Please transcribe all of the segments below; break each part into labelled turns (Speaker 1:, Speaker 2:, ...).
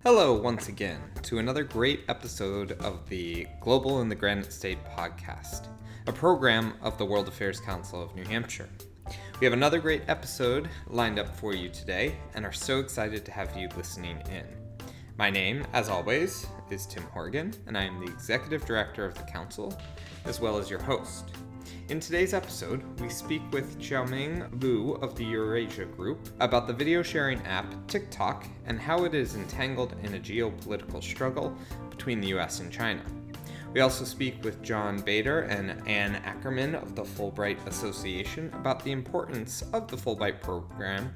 Speaker 1: Hello once again to another great episode of the Global in the Granite State podcast, a program of the World Affairs Council of New Hampshire. We have another great episode lined up for you today and are so excited to have you listening in. My name, as always, is Tim Horgan, and I am the Executive Director of the Council, as well as your host. In today's episode, we speak with Xiaoming Liu of the Eurasia Group about the video sharing app TikTok and how it is entangled in a geopolitical struggle between the US and China. We also speak with John Bader and Ann Ackerman of the Fulbright Association about the importance of the Fulbright program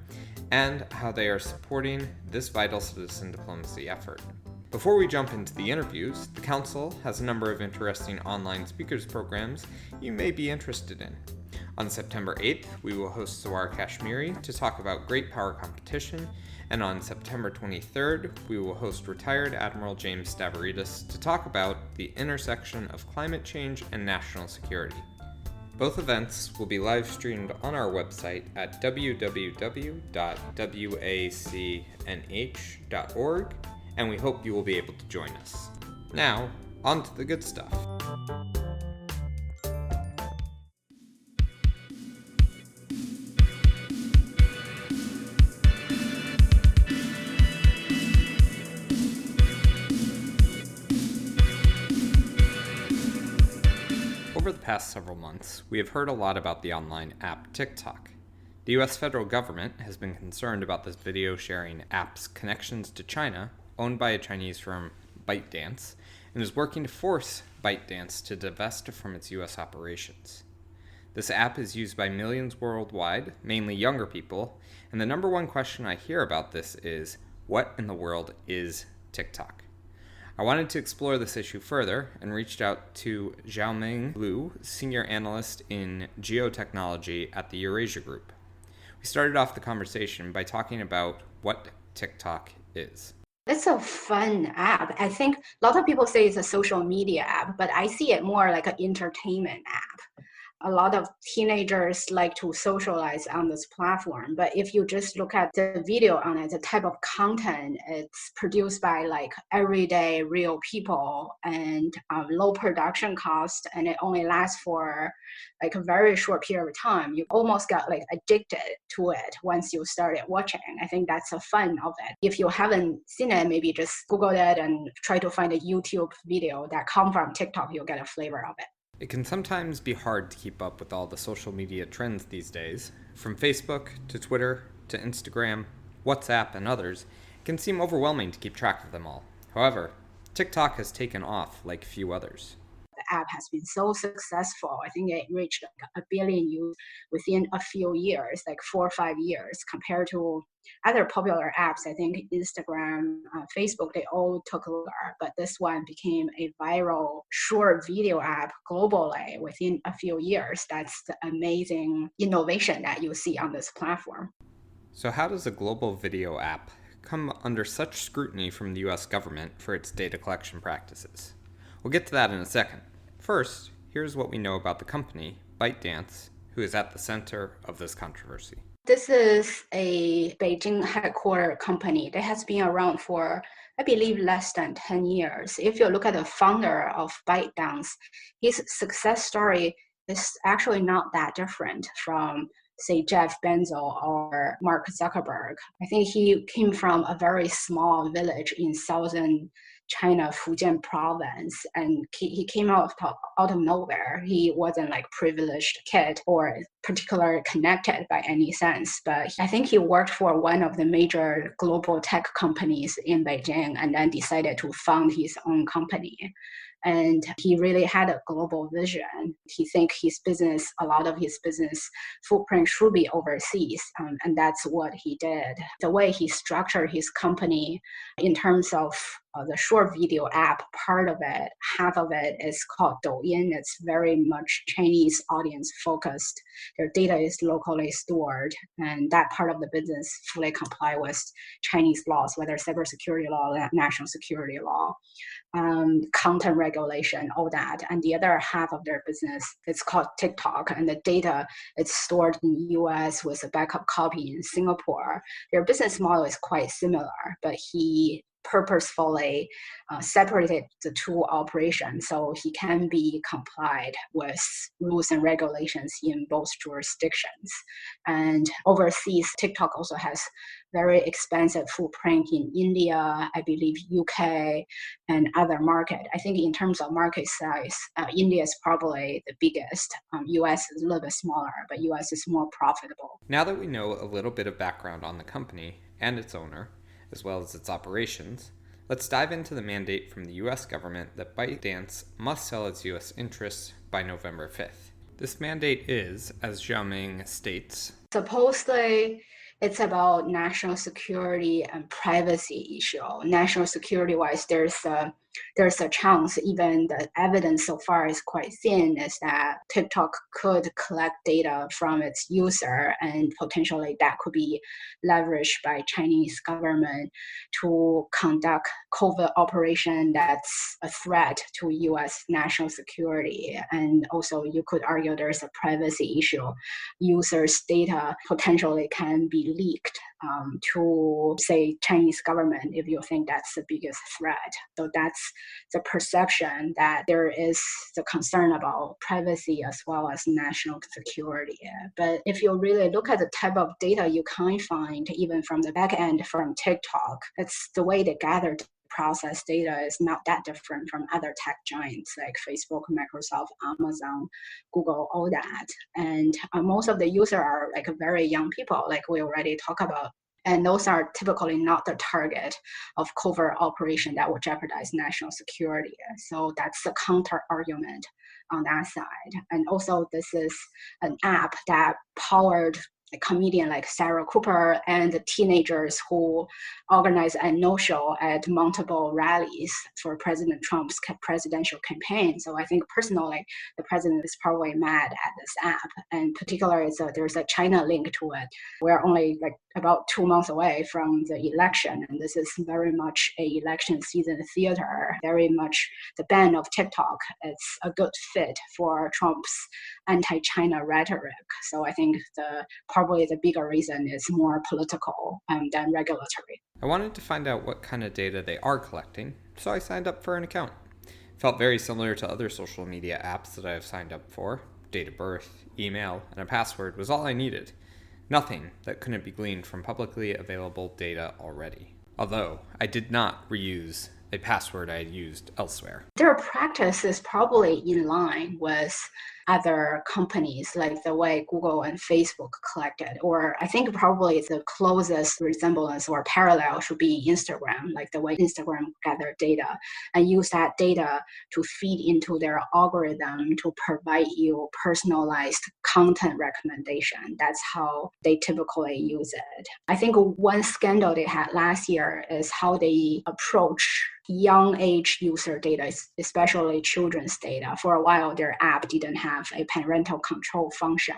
Speaker 1: and how they are supporting this vital citizen diplomacy effort. Before we jump into the interviews, the Council has a number of interesting online speakers programs you may be interested in. On September 8th, we will host Zawar Kashmiri to talk about Great Power Competition, and on September 23rd, we will host retired Admiral James Stavridis to talk about the intersection of climate change and national security. Both events will be live streamed on our website at www.wacnh.org, and we hope you will be able to join us. Now, on to the good stuff. Over the past several months, we have heard a lot about the online app TikTok. The US federal government has been concerned about this video sharing app's connections to China, owned by a Chinese firm, ByteDance, and is working to force ByteDance to divest from its US operations. This app is used by millions worldwide, mainly younger people, and the number one question I hear about this is, what in the world is TikTok? I wanted to explore this issue further and reached out to Xiaoming Liu, Senior Analyst in Geotechnology at the Eurasia Group. We started off the conversation by talking about what TikTok is.
Speaker 2: It's a fun app. I think a lot of people say it's a social media app, but I see it more like an entertainment app. A lot of teenagers like to socialize on this platform, but if you just look at the video on it, the type of content, it's produced by like everyday real people and low production cost, and it only lasts for like a very short period of time. You almost got like addicted to it once you started watching. I think that's the fun of it. If you haven't seen it, maybe just Google it and try to find a YouTube video that come from TikTok. You'll get a flavor of it.
Speaker 1: It can sometimes be hard to keep up with all the social media trends these days. From Facebook to Twitter to Instagram, WhatsApp, and others, it can seem overwhelming to keep track of them all. However, TikTok has taken off like few others.
Speaker 2: The app has been so successful. I think it reached like 1 billion users within a few years, like 4 or 5 years, compared to other popular apps. I think Instagram, Facebook, they all took longer, but this one became a viral short video app globally within a few years. That's the amazing innovation that you see on this platform.
Speaker 1: So how does a global video app come under such scrutiny from the US government for its data collection practices? We'll get to that in a second. First, here's what we know about the company, ByteDance, who is at the center of this controversy.
Speaker 2: This is a Beijing headquartered company that has been around for, I believe, less than 10 years. If you look at the founder of ByteDance, his success story is actually not that different from, say, Jeff Bezos or Mark Zuckerberg. I think he came from a very small village in southern China, Fujian province, and he came out of nowhere. He wasn't like privileged kid or particularly connected by any sense, but I think he worked for one of the major global tech companies in Beijing and then decided to found his own company. And he really had a global vision. He thinks a lot of his business footprint should be overseas, and that's what he did. The way he structured his company in terms of the short video app part of it, half of it is called Douyin. It's very much Chinese audience focused. Their data is locally stored, and that part of the business fully comply with Chinese laws, whether cybersecurity law, national security law, content regulation, all that. And the other half of their business, it's called TikTok, and the data is stored in the US with a backup copy in Singapore. Their business model is quite similar, but he purposefully separated the two operations so he can be complied with rules and regulations in both jurisdictions. And overseas, TikTok also has very expensive footprint in India, I believe UK, and other market. I think in terms of market size, India is probably the biggest. US is a little bit smaller, but US is more profitable.
Speaker 1: Now that we know a little bit of background on the company and its owner, as well as its operations, let's dive into the mandate from the US government that ByteDance must sell its US interests by November 5th. This mandate is, as Xiaoming states,
Speaker 2: supposedly it's about national security and privacy issue. National security-wise, there's a chance, even the evidence so far is quite thin, is that TikTok could collect data from its user, and potentially that could be leveraged by Chinese government to conduct covert operation that's a threat to US national security. And also you could argue there's a privacy issue. Users' data potentially can be leaked to, say, Chinese government if you think that's the biggest threat. So that's the perception that there is the concern about privacy as well as national security. But if you really look at the type of data you can find, even from the back end from TikTok, it's the way they gather process data is not that different from other tech giants like Facebook, Microsoft, Amazon, Google, all that. And most of the users are like very young people, like we already talked about. And those are typically not the target of covert operation that would jeopardize national security. So that's the counter argument on that side. And also this is an app that powered a comedian like Sarah Cooper and the teenagers who organized a no-show at multiple rallies for President Trump's presidential campaign. So I think personally, the president is probably mad at this app. And particularly, there's a China link to it. We're only like about 2 months away from the election. And this is very much a election season theater, very much the ban of TikTok. It's a good fit for Trump's anti-China rhetoric. So I think probably the bigger reason is more political than regulatory.
Speaker 1: I wanted to find out what kind of data they are collecting, so I signed up for an account. It felt very similar to other social media apps that I have signed up for. Date of birth, email, and a password was all I needed. Nothing that couldn't be gleaned from publicly available data already. Although, I did not reuse a password I had used elsewhere.
Speaker 2: Their practice is probably in line with other companies, like the way Google and Facebook collected, or I think probably the closest resemblance or parallel should be Instagram, like the way Instagram gathered data and use that data to feed into their algorithm to provide you personalized content recommendation. That's how they typically use it. I think one scandal they had last year is how they approach young age user data, especially children's data. For a while, their app didn't have a parental control function,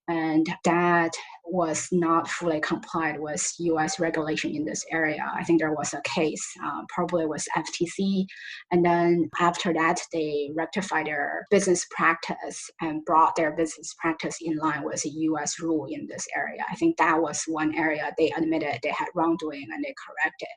Speaker 2: and that was not fully complied with US regulation in this area. I think there was a case, probably with FTC, and then after that, they rectified their business practice and brought their business practice in line with the US rule in this area. I think that was one area they admitted they had wrongdoing and they corrected.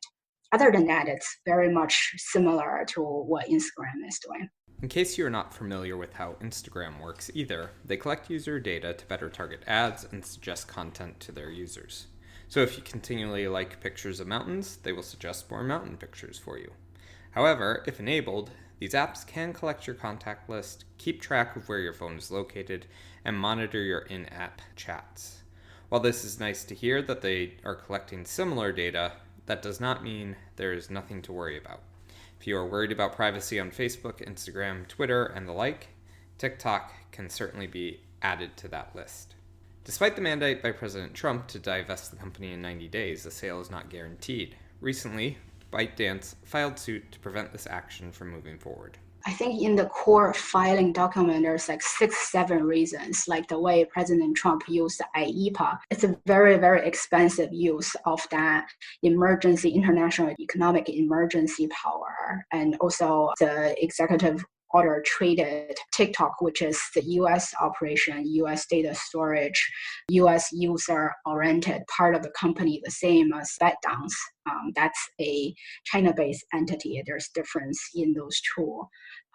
Speaker 2: Other than that, it's very much similar to what Instagram is doing.
Speaker 1: In case you are not familiar with how Instagram works either, they collect user data to better target ads and suggest content to their users. So if you continually like pictures of mountains, they will suggest more mountain pictures for you. However, if enabled, these apps can collect your contact list, keep track of where your phone is located, and monitor your in-app chats. While this is nice to hear that they are collecting similar data, that does not mean there is nothing to worry about. If you are worried about privacy on Facebook, Instagram, Twitter, and the like, TikTok can certainly be added to that list. Despite the mandate by President Trump to divest the company in 90 days, the sale is not guaranteed. Recently, ByteDance filed suit to prevent this action from moving forward.
Speaker 2: I think in the core filing document, there's like 6-7 reasons, like the way President Trump used IEEPA. It's a very, very expensive use of that international economic emergency power. And also the executive order treated TikTok, which is the US operation, US data storage, US user-oriented part of the company, the same as ByteDance. That's a China-based entity. There's difference in those two.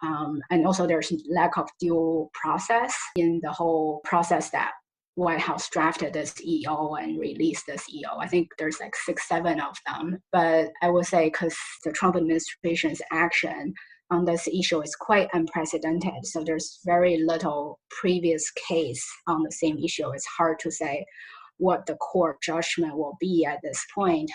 Speaker 2: And also there's lack of due process in the whole process that White House drafted this EO and released this EO. I think there's like 6, 7 of them. But I would say because the Trump administration's action on this issue is quite unprecedented. So there's very little previous case on the same issue. It's hard to say what the court judgment will be at this point.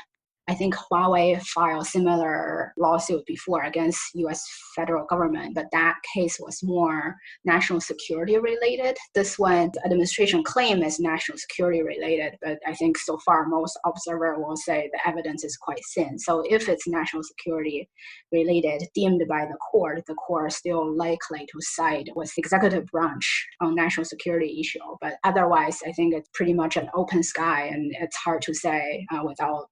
Speaker 2: I think Huawei filed similar lawsuit before against U.S. federal government, but that case was more national security related. This one, the administration claim is national security related, but I think so far most observers will say the evidence is quite thin. So if it's national security related, deemed by the court is still likely to side with the executive branch on national security issue. But otherwise, I think it's pretty much an open sky, and it's hard to say without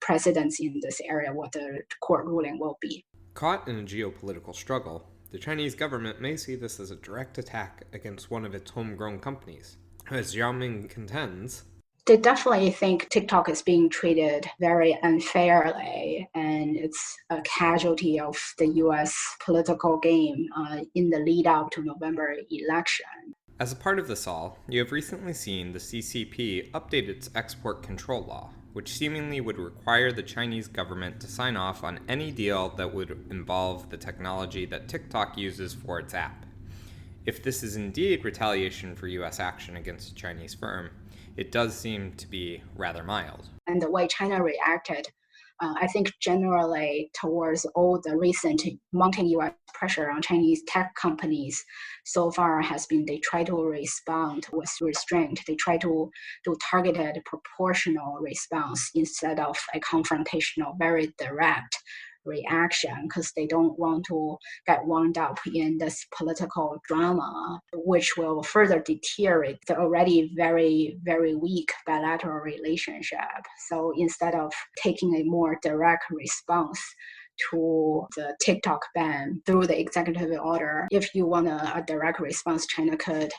Speaker 2: precedents in this area what the court ruling will be.
Speaker 1: Caught in a geopolitical struggle, the Chinese government may see this as a direct attack against one of its homegrown companies. As Xiaoming contends,
Speaker 2: they definitely think TikTok is being treated very unfairly, and it's a casualty of the US political game in the lead up to November election.
Speaker 1: As a part of this all, you have recently seen the CCP update its export control law, which seemingly would require the Chinese government to sign off on any deal that would involve the technology that TikTok uses for its app. If this is indeed retaliation for US action against a Chinese firm, it does seem to be rather mild.
Speaker 2: And the way China reacted, I think generally towards all the recent mounting US pressure on Chinese tech companies so far has been they try to respond with restraint. They try to do targeted proportional response instead of a confrontational, very direct reaction, because they don't want to get wound up in this political drama, which will further deteriorate the already very, very weak bilateral relationship. So instead of taking a more direct response to the TikTok ban through the executive order, if you want a direct response, China could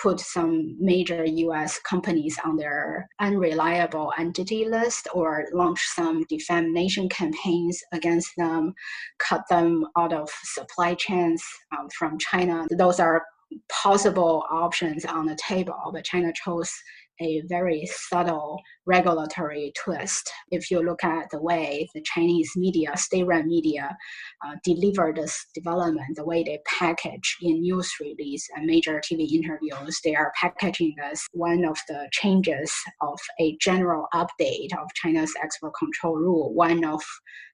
Speaker 2: put some major US companies on their unreliable entity list or launch some defamation campaigns against them, cut them out of supply chains from China. Those are possible options on the table, but China chose a very subtle regulatory twist. If you look at the way the Chinese media, state-run media, deliver this development, the way they package in news release and major TV interviews, they are packaging this one of the changes of a general update of China's export control rule, one of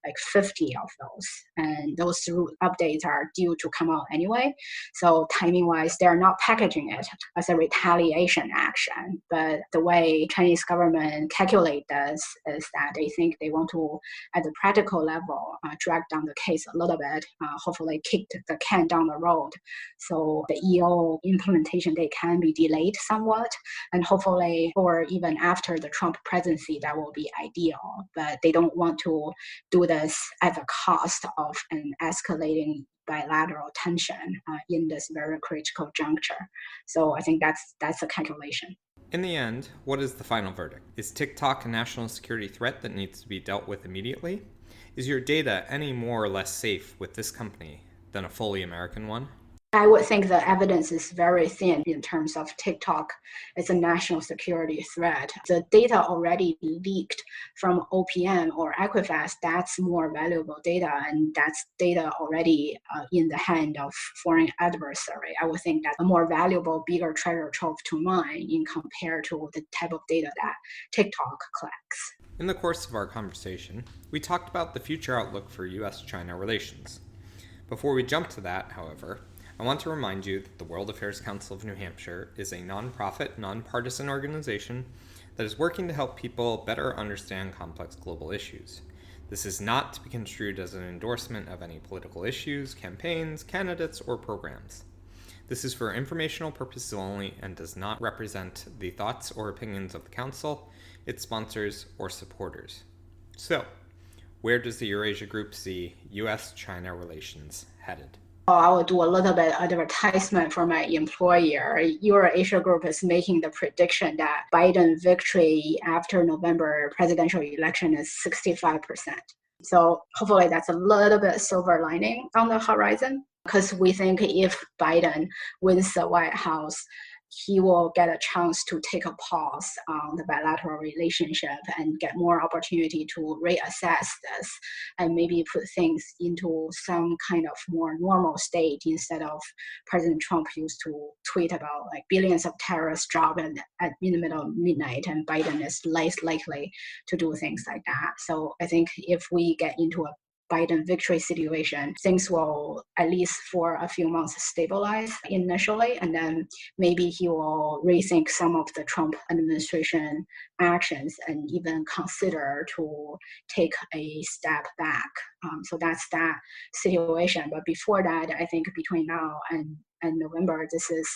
Speaker 2: like 50 of those. And those updates are due to come out anyway. So timing-wise, they're not packaging it as a retaliation action, but the way Chinese government calculate this is that they think they want to, at the practical level, drag down the case a little bit, hopefully kick the can down the road. So the EO implementation date can be delayed somewhat, and hopefully, or even after the Trump presidency, that will be ideal. But they don't want to do this at the cost of an escalating bilateral tension in this very critical juncture. So I think that's a calculation.
Speaker 1: In the end, what is the final verdict? Is TikTok a national security threat that needs to be dealt with immediately? Is your data any more or less safe with this company than a fully American one?
Speaker 2: I would think the evidence is very thin in terms of TikTok as a national security threat. The data already leaked from OPM or Equifax, that's more valuable data, and that's data already in the hand of foreign adversary. I would think that's a more valuable, bigger treasure trove to mine in compared to the type of data that TikTok collects.
Speaker 1: In the course of our conversation, we talked about the future outlook for US-China relations. Before we jump to that, however, I want to remind you that the World Affairs Council of New Hampshire is a nonprofit, nonpartisan organization that is working to help people better understand complex global issues. This is not to be construed as an endorsement of any political issues, campaigns, candidates, or programs. This is for informational purposes only and does not represent the thoughts or opinions of the Council, its sponsors, or supporters. So, where does the Eurasia Group see US-China relations headed?
Speaker 2: I will do a little bit of advertisement for my employer. EuroAsia Group is making the prediction that Biden victory after November presidential election is 65%. So hopefully that's a little bit silver lining on the horizon, because we think if Biden wins the White House, he will get a chance to take a pause on the bilateral relationship and get more opportunity to reassess this and maybe put things into some kind of more normal state, instead of President Trump used to tweet about like billions of terrorists dropping in the middle of midnight, and Biden is less likely to do things like that. So I think if we get into a Biden victory situation, things will, at least for a few months, stabilize initially, and then maybe he will rethink some of the Trump administration actions and even consider to take a step back. So that's that situation. But before that, I think between now and November, this is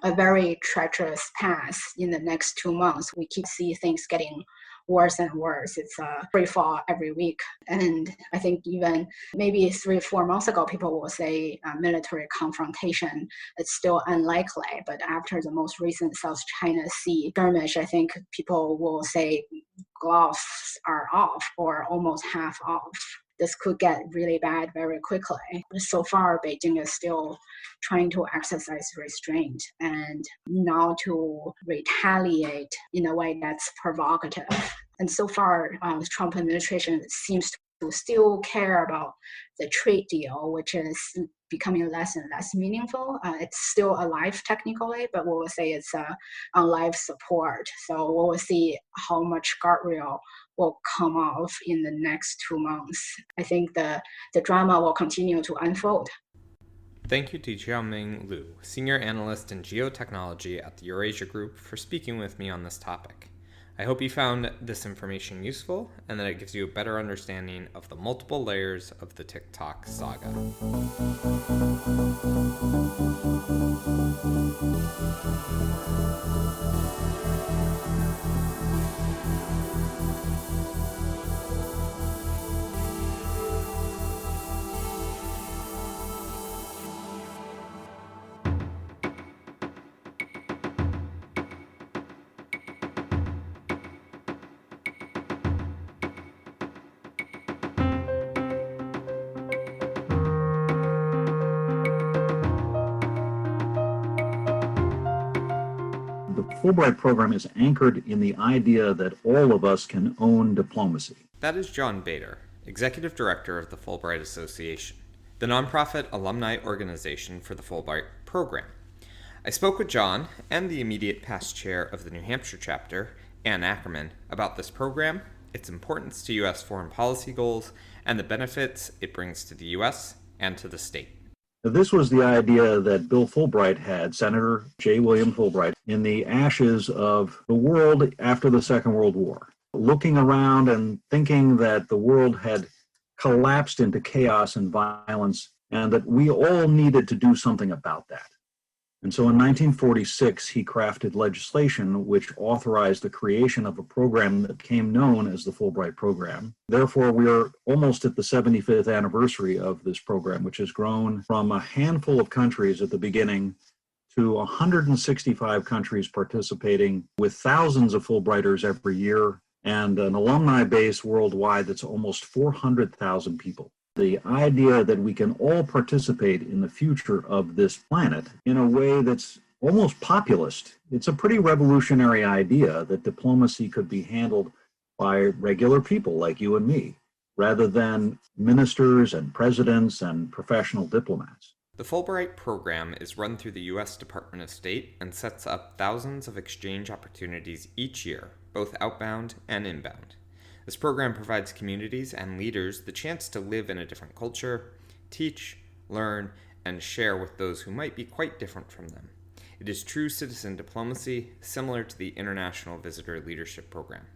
Speaker 2: a very treacherous path. In the next 2 months, we keep see things getting worse and worse. It's a free fall every week. And I think even maybe 3-4 months ago, people will say military confrontation, it's still unlikely. But after the most recent South China Sea skirmish, I think people will say gloves are off or almost half off. This could get really bad very quickly. So far, Beijing is still trying to exercise restraint and not to retaliate in a way that's provocative. And so far, the Trump administration seems to still care about the trade deal, which is becoming less and less meaningful. It's still alive technically, but we will say it's on life support. So we will see how much guardrail will come off in the next 2 months. I think the drama will continue to unfold.
Speaker 1: Thank you to Xiaoming Liu, Senior Analyst in Geotechnology at the Eurasia Group, for speaking with me on this topic. I hope you found this information useful and that it gives you a better understanding of the multiple layers of the TikTok saga.
Speaker 3: The Fulbright program is anchored in the idea that all of us can own diplomacy.
Speaker 1: That is John Bader, Executive Director of the Fulbright Association, the nonprofit alumni organization for the Fulbright program. I spoke with John and the immediate past chair of the New Hampshire chapter, Ann Ackerman, about this program, its importance to U.S. foreign policy goals, and the benefits it brings to the U.S. and to the state.
Speaker 3: This was the idea that Bill Fulbright had, Senator J. William Fulbright, in the ashes of the world after the Second World War, looking around and thinking that the world had collapsed into chaos and violence, and that we all needed to do something about that. And so in 1946, he crafted legislation which authorized the creation of a program that became known as the Fulbright program. Therefore, we are almost at the 75th anniversary of this program, which has grown from a handful of countries at the beginning to 165 countries participating, with thousands of Fulbrighters every year, and an alumni base worldwide that's almost 400,000 people. The idea that we can all participate in the future of this planet in a way that's almost populist. It's a pretty revolutionary idea that diplomacy could be handled by regular people like you and me, rather than ministers and presidents and professional diplomats.
Speaker 1: The Fulbright program is run through the U.S. Department of State and sets up thousands of exchange opportunities each year, both outbound and inbound. This program provides communities and leaders the chance to live in a different culture, teach, learn, and share with those who might be quite different from them. It is true citizen diplomacy, similar to the International Visitor Leadership Program.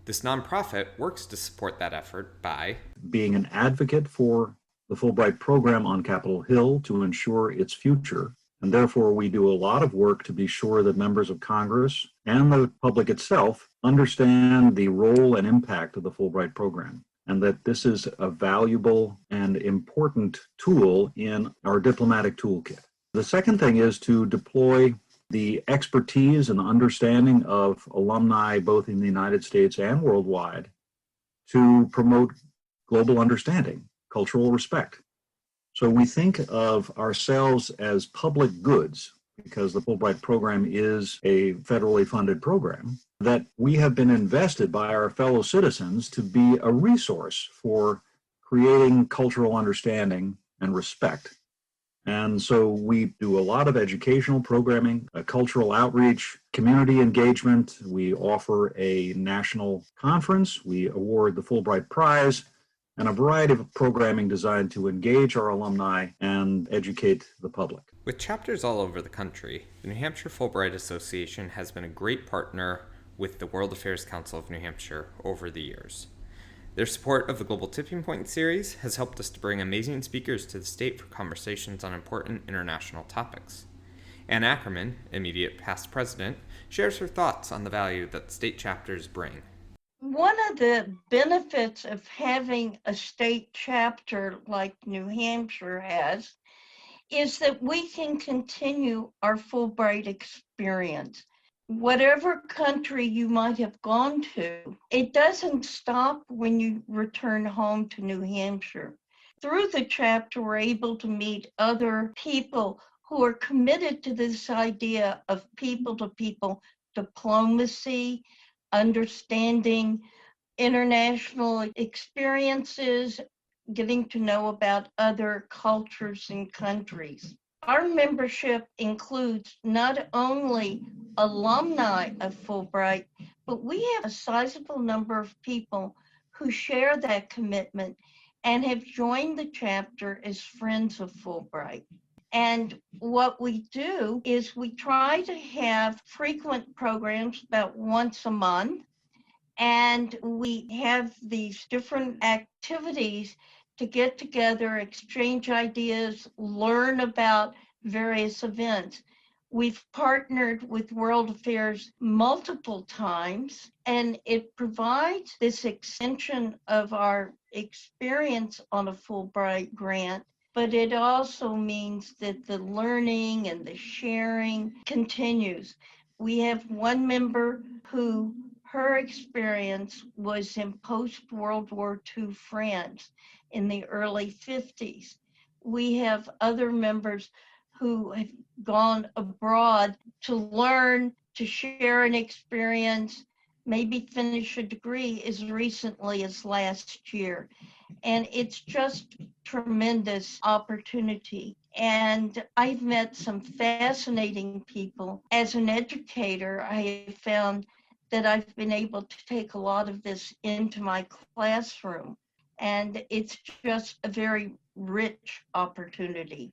Speaker 1: This nonprofit works to support that effort by
Speaker 3: being an advocate for the Fulbright program on Capitol Hill to ensure its future. And therefore, we do a lot of work to be sure that members of Congress and the public itself understand the role and impact of the Fulbright program. and that this is a valuable and important tool in our diplomatic toolkit. The second thing is to deploy the expertise and understanding of alumni, both in the United States and worldwide, to promote global understanding, cultural respect. So we think of ourselves as public goods, because the Fulbright program is a federally funded program, that we have been invested by our fellow citizens to be a resource for creating cultural understanding and respect. And so we do a lot of educational programming, cultural outreach, community engagement. We offer a national conference. We award the Fulbright Prize, and a variety of programming designed to engage our alumni and educate the public.
Speaker 1: With chapters all over the country, the New Hampshire Fulbright Association has been a great partner with the World Affairs Council of New Hampshire over the years. Their support of the Global Tipping Point series has helped us to bring amazing speakers to the state for conversations on important international topics. Ann Ackerman, immediate past president, shares her thoughts on the value that state chapters bring.
Speaker 4: One of the benefits of having a state chapter like New Hampshire has is that we can continue our Fulbright experience. Whatever country you might have gone to, it doesn't stop when you return home to New Hampshire. Through the chapter, we're able to meet other people who are committed to this idea of people-to-people diplomacy, understanding international experiences, getting to know about other cultures and countries. Our membership includes not only alumni of Fulbright, but we have a sizable number of people who share that commitment and have joined the chapter as friends of Fulbright. And what we do is we try to have frequent programs about once a month, and we have these different activities to get together, exchange ideas, learn about various events. We've partnered with World Affairs multiple times, and it provides this extension of our experience on a Fulbright grant, but it also means that the learning and the sharing continues. We have one member who her experience was in post-World War II France in the early 50s. We have other members who have gone abroad to learn, to share an experience, maybe finish a degree as recently as last year. And it's just tremendous opportunity. And I've met some fascinating people. As an educator, I have found that I've been able to take a lot of this into my classroom. And it's just a very rich opportunity.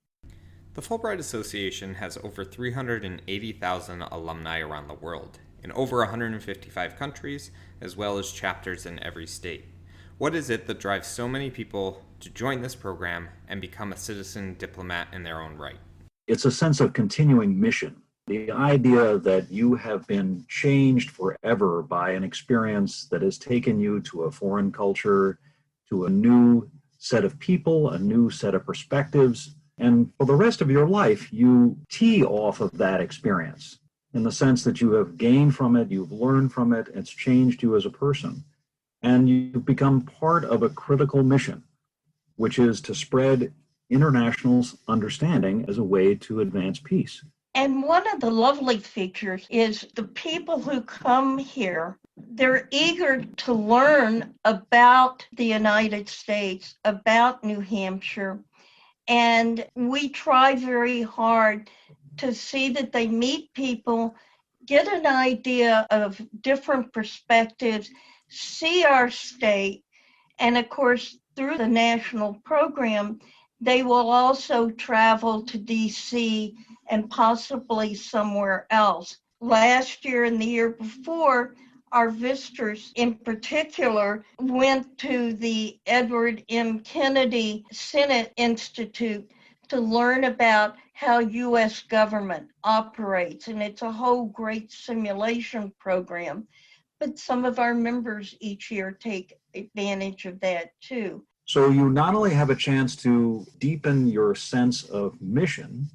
Speaker 1: The Fulbright Association has over 380,000 alumni around the world, in over 155 countries, as well as chapters in every state. What is it that drives so many people to join this program and become a citizen diplomat in their own right?
Speaker 3: It's a sense of continuing mission. The idea that you have been changed forever by an experience that has taken you to a foreign culture, to a new set of people, a new set of perspectives, and for the rest of your life, you tee off of that experience in the sense that you have gained from it, you've learned from it, it's changed you as a person, and you've become part of a critical mission, which is to spread international understanding as a way to advance peace.
Speaker 4: And one of the lovely features is the people who come here, they're eager to learn about the United States, about New Hampshire. And we try very hard to see that they meet people, get an idea of different perspectives, see our state. And of course, through the national program, they will also travel to DC and possibly somewhere else. Last year and the year before, our visitors in particular went to the Edward M. Kennedy Senate Institute to learn about how U.S. government operates. And it's a whole great simulation program. But some of our members each year take advantage of that too.
Speaker 3: So you not only have a chance to deepen your sense of mission,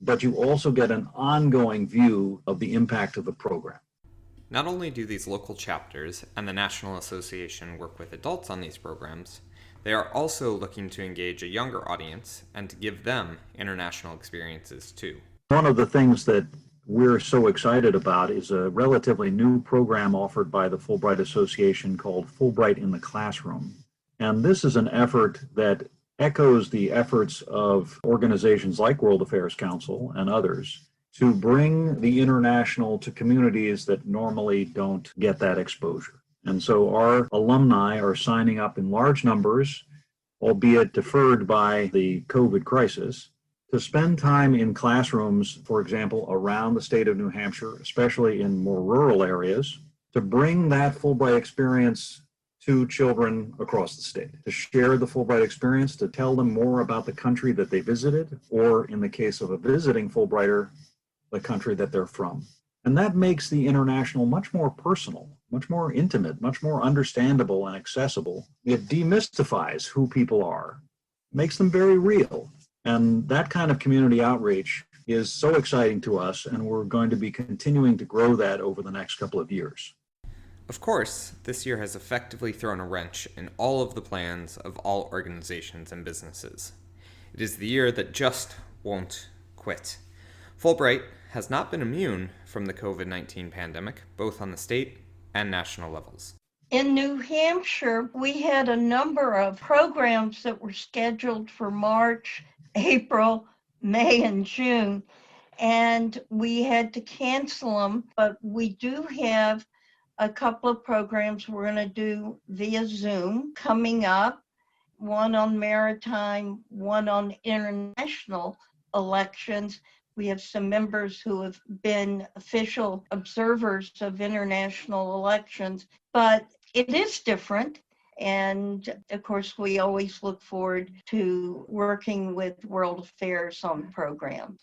Speaker 3: but you also get an ongoing view of the impact of the program.
Speaker 1: Not only do these local chapters and the National Association work with adults on these programs, they are also looking to engage a younger audience and to give them international experiences too.
Speaker 3: One of the things that we're so excited about is a relatively new program offered by the Fulbright Association called Fulbright in the Classroom. And this is an effort that echoes the efforts of organizations like World Affairs Council and others to bring the international to communities that normally don't get that exposure. And so our alumni are signing up in large numbers, albeit deferred by the COVID crisis, to spend time in classrooms, for example, around the state of New Hampshire, especially in more rural areas, to bring that Fulbright experience to children across the state, to share the Fulbright experience, to tell them more about the country that they visited, or in the case of a visiting Fulbrighter, the country that they're from. And that makes the international much more personal, much more intimate, much more understandable and accessible. It demystifies who people are, makes them very real. And that kind of community outreach is so exciting to us, and we're going to be continuing to grow that over the next couple of years.
Speaker 1: Of course, this year has effectively thrown a wrench in all of the plans of all organizations and businesses. It is the year that just won't quit. Fulbright has not been immune from the COVID-19 pandemic, both on the state and national levels.
Speaker 4: In New Hampshire, we had a number of programs that were scheduled for March, April, May, and June, and we had to cancel them, but we do have a couple of programs we're going to do via Zoom coming up, one on maritime, one on international elections. We have some members who have been official observers of international elections, but it is different. And of course, we always look forward to working with World Affairs on programs.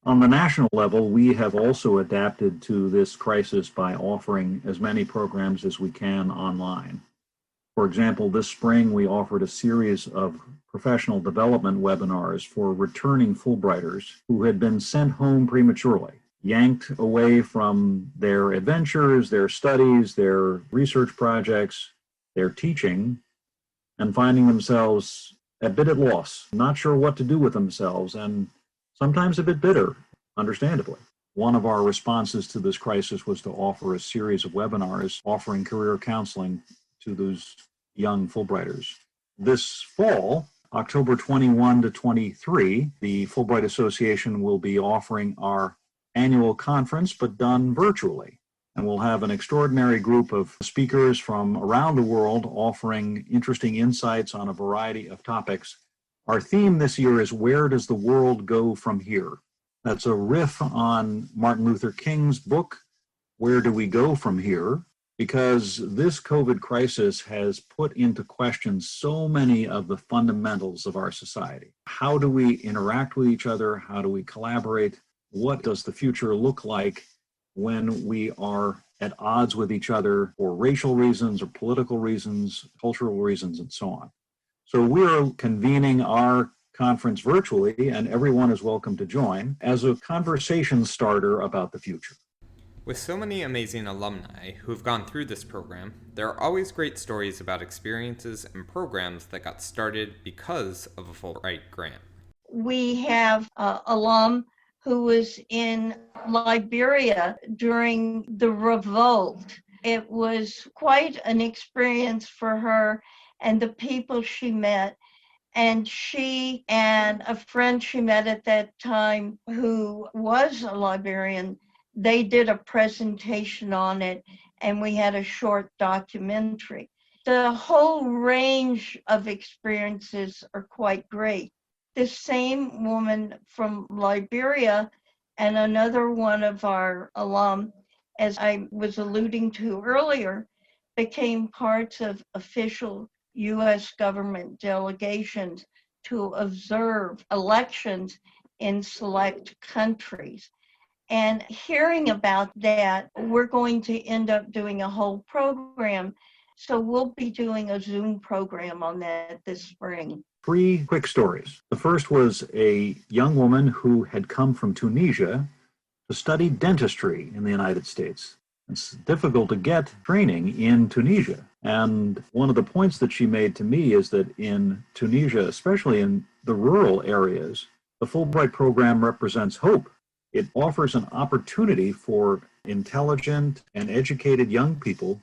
Speaker 3: On the national level, we have also adapted to this crisis by offering as many programs as we can online. For example, this spring we offered a series of professional development webinars for returning Fulbrighters who had been sent home prematurely, yanked away from their adventures, their studies, their research projects, their teaching, and finding themselves a bit at loss, not sure what to do with themselves, and sometimes a bit bitter, understandably. One of our responses to this crisis was to offer a series of webinars offering career counseling to those young Fulbrighters. This fall, October 21 to 23, the Fulbright Association will be offering our annual conference, but done virtually. And we'll have an extraordinary group of speakers from around the world offering interesting insights on a variety of topics. Our theme this year is Where Does the World Go From Here? That's a riff on Martin Luther King's book, Where Do We Go From Here? Because this COVID crisis has put into question so many of the fundamentals of our society. How do we interact with each other? How do we collaborate? What does the future look like when we are at odds with each other for racial reasons or political reasons, cultural reasons, and so on? So we're convening our conference virtually, and everyone is welcome to join as a conversation starter about the future.
Speaker 1: With so many amazing alumni who have gone through this program, there are always great stories about experiences and programs that got started because of a Fulbright grant.
Speaker 4: We have an alum who was in Liberia during the revolt. It was quite an experience for her and the people she met. And she and a friend she met at that time who was a Liberian, they did a presentation on it, and we had a short documentary. The whole range of experiences are quite great. The same woman from Liberia and another one of our alum, as I was alluding to earlier, became parts of official U.S. government delegations to observe elections in select countries. And hearing about that, we're going to end up doing a whole program So we'll be doing a Zoom program on that this spring.
Speaker 3: 3 quick stories. The first was a young woman who had come from Tunisia to study dentistry in the United States. It's difficult to get training in Tunisia. And one of the points that she made to me is that in Tunisia, especially in the rural areas, the Fulbright program represents hope. It offers an opportunity for intelligent and educated young people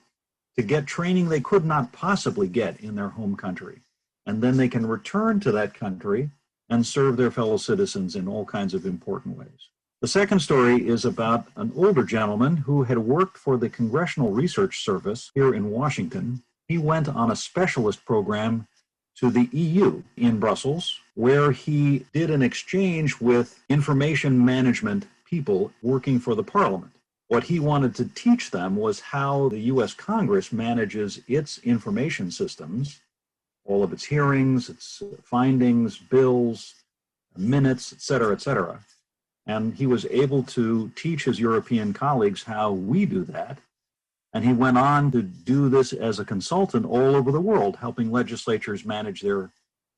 Speaker 3: to get training they could not possibly get in their home country. And then they can return to that country and serve their fellow citizens in all kinds of important ways. The second story is about an older gentleman who had worked for the Congressional Research Service here in Washington. He went on a specialist program to the EU in Brussels, where he did an exchange with information management people working for the Parliament. What he wanted to teach them was how the US Congress manages its information systems, all of its hearings, its findings, bills, minutes, et cetera, and he was able to teach his European colleagues how we do that. And he went on to do this as a consultant all over the world, helping legislatures manage their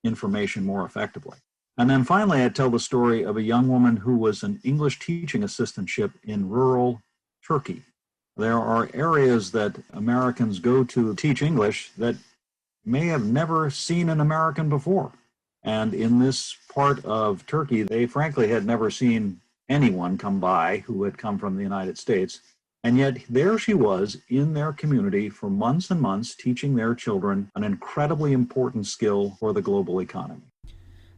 Speaker 3: information more effectively. And then finally, I tell the story of a young woman who was an English teaching assistantship in rural Turkey. There are areas that Americans go to teach English that may have never seen an American before. And in this part of Turkey, they frankly had never seen anyone come by who had come from the United States. And yet there she was in their community for months and months, teaching their children an incredibly important skill for the global economy.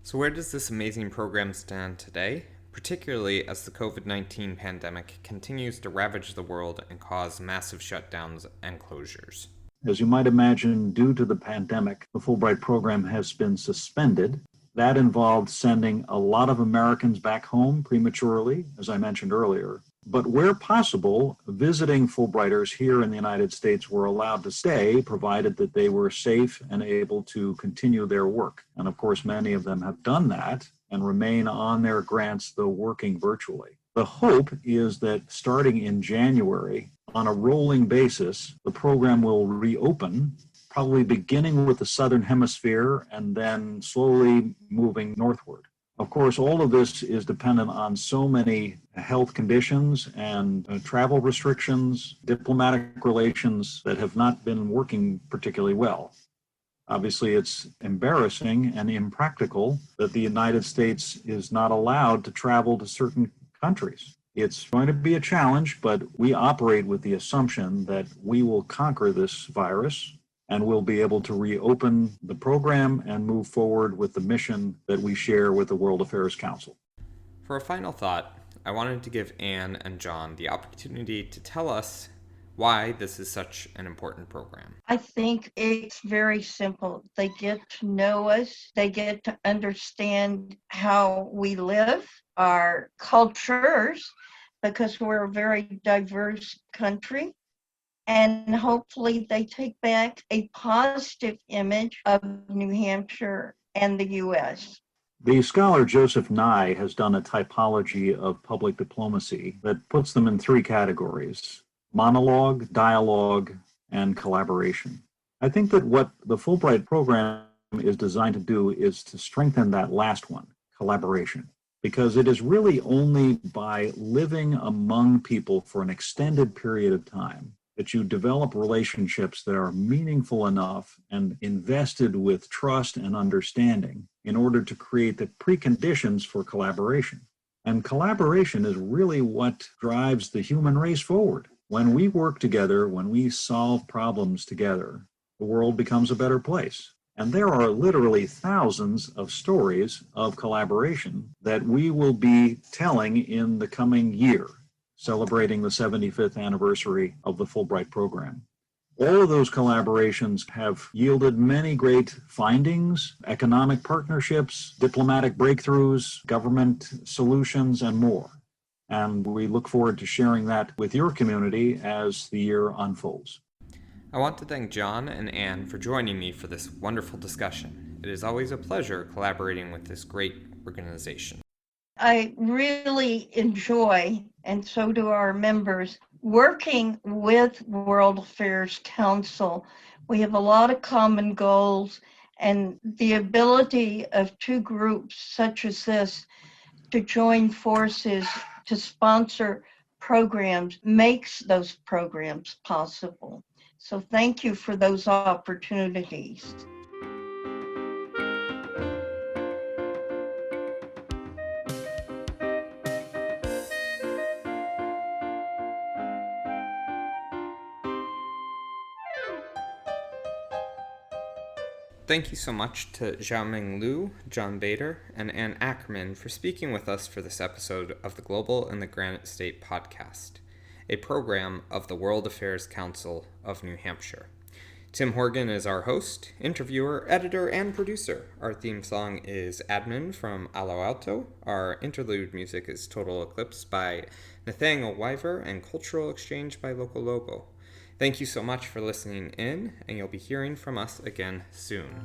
Speaker 1: So where does this amazing program stand today, particularly as the COVID-19 pandemic continues to ravage the world and cause massive shutdowns and closures?
Speaker 3: As you might imagine, due to the pandemic, the Fulbright program has been suspended. That involved sending a lot of Americans back home prematurely, as I mentioned earlier. But where possible, visiting Fulbrighters here in the United States were allowed to stay, provided that they were safe and able to continue their work. And of course, many of them have done that and remain on their grants, though working virtually. The hope is that starting in January, on a rolling basis, the program will reopen, probably beginning with the Southern Hemisphere and then slowly moving northward. Of course, all of this is dependent on so many health conditions and travel restrictions, diplomatic relations that have not been working particularly well. Obviously, it's embarrassing and impractical that the United States is not allowed to travel to certain countries. It's going to be a challenge, but we operate with the assumption that we will conquer this virus and we'll be able to reopen the program and move forward with the mission that we share with the World Affairs Council.
Speaker 1: For a final thought, I wanted to give Anne and John the opportunity to tell us why this is such an important program.
Speaker 4: I think it's very simple. They get to know us. They get to understand how we live, our cultures, because we're a very diverse country. And hopefully they take back a positive image of New Hampshire and the U.S.
Speaker 3: The scholar Joseph Nye has done a typology of public diplomacy that puts them in 3 categories: monologue, dialogue, and collaboration. I think that what the Fulbright program is designed to do is to strengthen that last one, collaboration, because it is really only by living among people for an extended period of time that you develop relationships that are meaningful enough and invested with trust and understanding in order to create the preconditions for collaboration. And collaboration is really what drives the human race forward. When we work together, when we solve problems together, the world becomes a better place. And there are literally thousands of stories of collaboration that we will be telling in the coming year, celebrating the 75th anniversary of the Fulbright program. All of those collaborations have yielded many great findings, economic partnerships, diplomatic breakthroughs, government solutions, and more. And we look forward to sharing that with your community as the year unfolds.
Speaker 1: I want to thank John and Anne for joining me for this wonderful discussion. It is always a pleasure collaborating with this great organization.
Speaker 4: I really enjoy, and so do our members, working with World Affairs Council. We have a lot of common goals, and the ability of two groups such as this to join forces to sponsor programs makes those programs possible. So thank you for those opportunities.
Speaker 1: Thank you so much to Xiaoming Liu, John Bader, and Ann Ackerman for speaking with us for this episode of the Global in the Granite State podcast, a program of the World Affairs Council of New Hampshire. Tim Horgan is our host, interviewer, editor, and producer. Our theme song is Admin from Alo Alto. Our interlude music is Total Eclipse by Nathaniel Wyver and Cultural Exchange by Loco Lobo. Thank you so much for listening in, and you'll be hearing from us again soon.